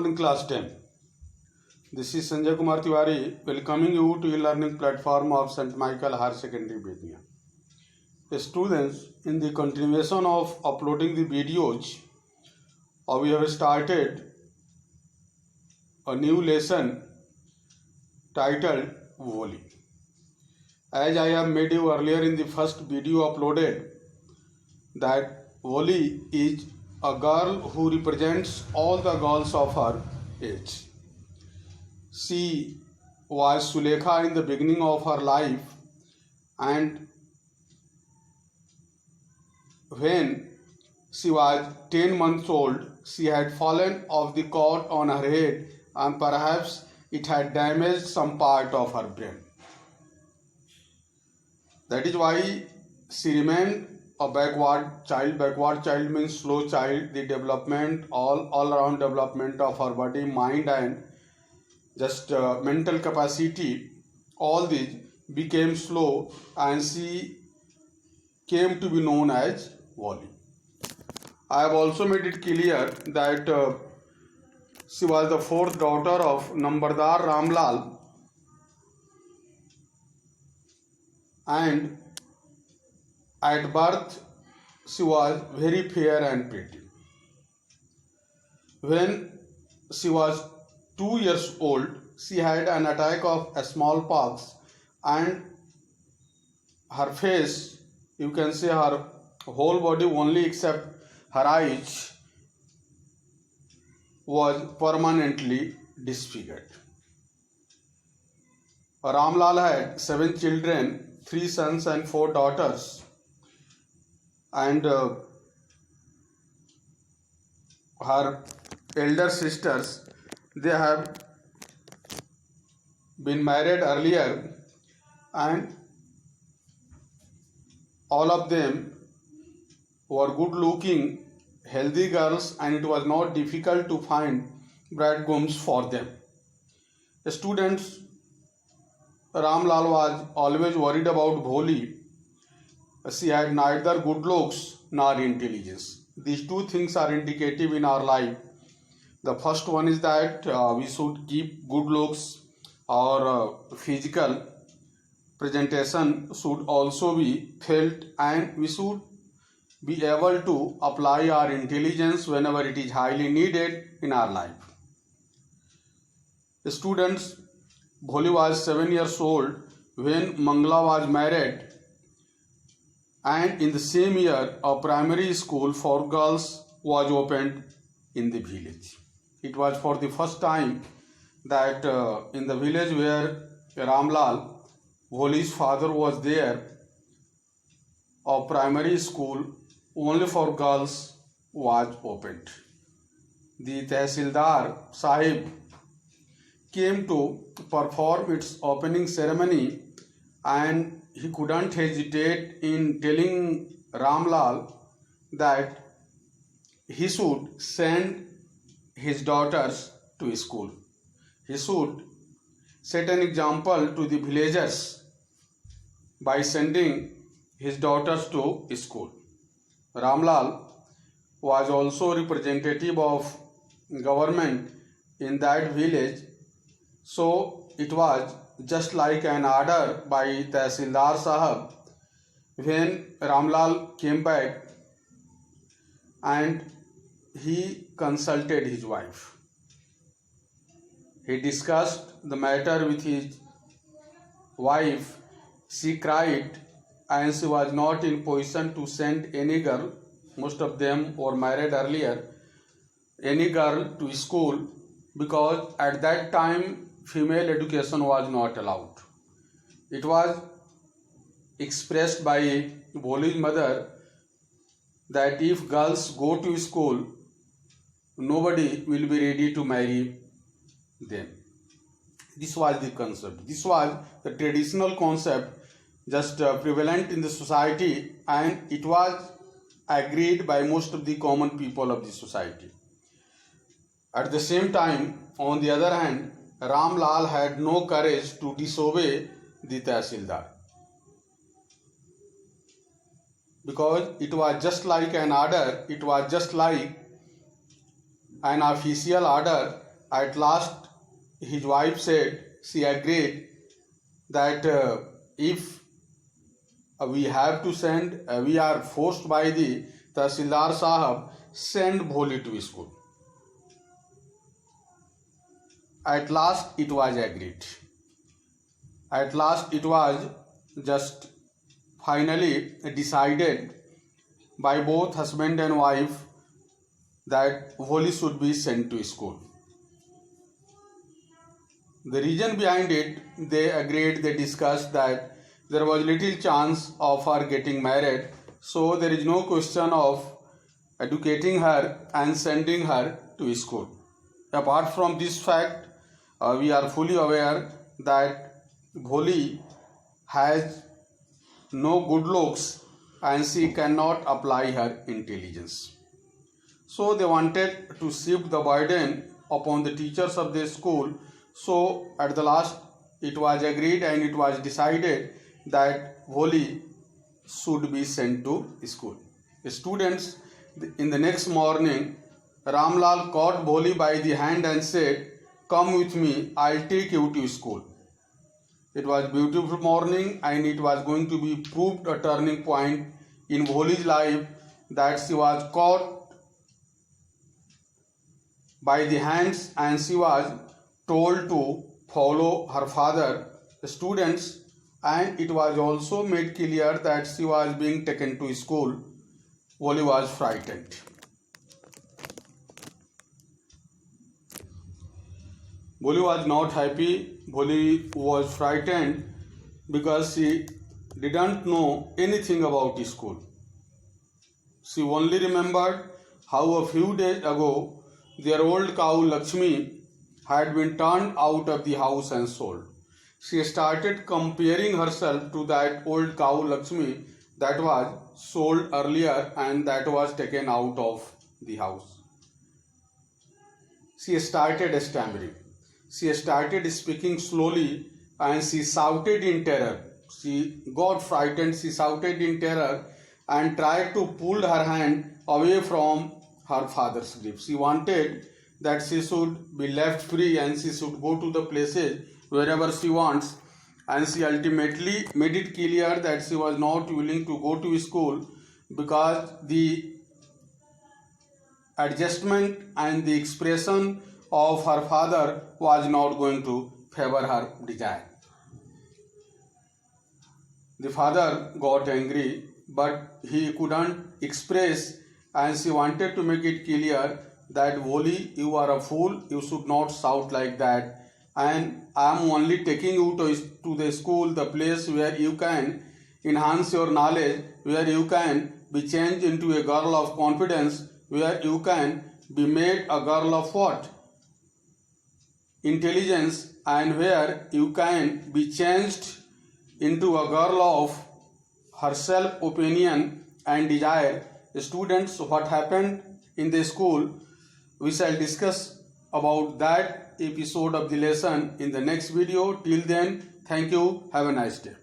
morning, class 10. This is Sanjay Kumar Tiwari welcoming you to e-learning platform of St. Michael Higher Secondary Bethiya. Students, in the continuation of uploading the videos, we have started a new lesson titled Volley. As I have made you earlier in the first video uploaded, that Volley is a girl who represents all the girls of her age. She was Sulekha in the beginning of her life, and when she was 10 months old, she had fallen off the cot on her head, and perhaps it had damaged some part of her brain. That is why she remained a backward child. Backward child means slow child. The development, all around development of her body, mind, and just mental capacity, all these became slow, and she came to be known as Volley. I have also made it clear that she was the fourth daughter of Nambardar Ramlal, and at birth she was very fair and pretty. When she was 2 years old, she had an attack of smallpox, and her face, you can say her whole body only except her eyes, was permanently disfigured. Ramlal had 7 children, 3 sons and 4 daughters, and her elder sisters, they have been married earlier, and all of them were good looking, healthy girls, and it was not difficult to find bridegrooms for them. The students, Ramlal was always worried about Bholi. She had neither good looks nor intelligence. These two things are indicative in our life. The first one is that we should keep good looks. Our physical presentation should also be felt, and we should be able to apply our intelligence whenever it is highly needed in our life. The students, Bholi was 7 years old when Mangla was married, and in the same year a primary school for girls was opened in the village. It was for the first time that in the village where Ramlal, Bholi's father, was there, a primary school only for girls was opened. The Tehsildar Sahib came to perform its opening ceremony, and he couldn't hesitate in telling Ramlal that he should send his daughters to school. He should set an example to the villagers by sending his daughters to school. Ramlal was also representative of government in that village, so it was just like an order by Tehsildar Sahab when Ramlal came back and he consulted his wife. He discussed the matter with his wife. She cried, and she was not in position to send any girl, most of them were married earlier, any girl to school, because at that time female education was not allowed. It was expressed by Bholi's mother that if girls go to school, nobody will be ready to marry them. This was the concept. This was the traditional concept just prevalent in the society, and it was agreed by most of the common people of the society. At the same time, on the other hand, Ramlal had no courage to disobey the Tehsildar, because it was just like an order, it was just like an official order At last, his wife said she agreed that if we have to send, we are forced by the Tahsildar Sahab, send Bholi to school. At last, it was agreed. At last, it was just finally decided by both husband and wife that Bholi should be sent to school. The reason behind it, they agreed, they discussed that there was little chance of her getting married, so there is no question of educating her and sending her to school. Apart from this fact, we are fully aware that Bholi has no good looks and she cannot apply her intelligence. So they wanted to shift the burden upon the teachers of the school. So at the last, it was agreed and it was decided that Bholi should be sent to school. The students, in the next morning, Ramlal caught Bholi by the hand and said, "Come with me, I'll take you to school." It was a beautiful morning and it was going to be proved a turning point in Bholi's life that she was caught by the hands and she was told to follow her father, the students, and it was also made clear that she was being taken to school. Bholi was frightened. Bholi was not happy. Bholi was frightened because she didn't know anything about school. She only remembered how a few days ago their old cow Lakshmi had been turned out of the house and sold. She started comparing herself to that old cow Lakshmi that was sold earlier and that was taken out of the house. She started stammering. She started speaking slowly and she shouted in terror. She got frightened, she shouted in terror and tried to pull her hand away from her father's grip. She wanted that she should be left free and she should go to the places wherever she wants, and she ultimately made it clear that she was not willing to go to school because the adjustment and the expression of her father was not going to favor her desire. The father got angry, but he couldn't express, and she wanted to make it clear that Bholi, you are a fool, you should not shout like that, and I am only taking you to the school, the place where you can enhance your knowledge, where you can be changed into a girl of confidence, where you can be made a girl of what? Intelligence, and where you can be changed into a girl of her self-opinion and desire. Students, what happened in the school, we shall discuss about that episode of the lesson in the next video. Till then, thank you. Have a nice day.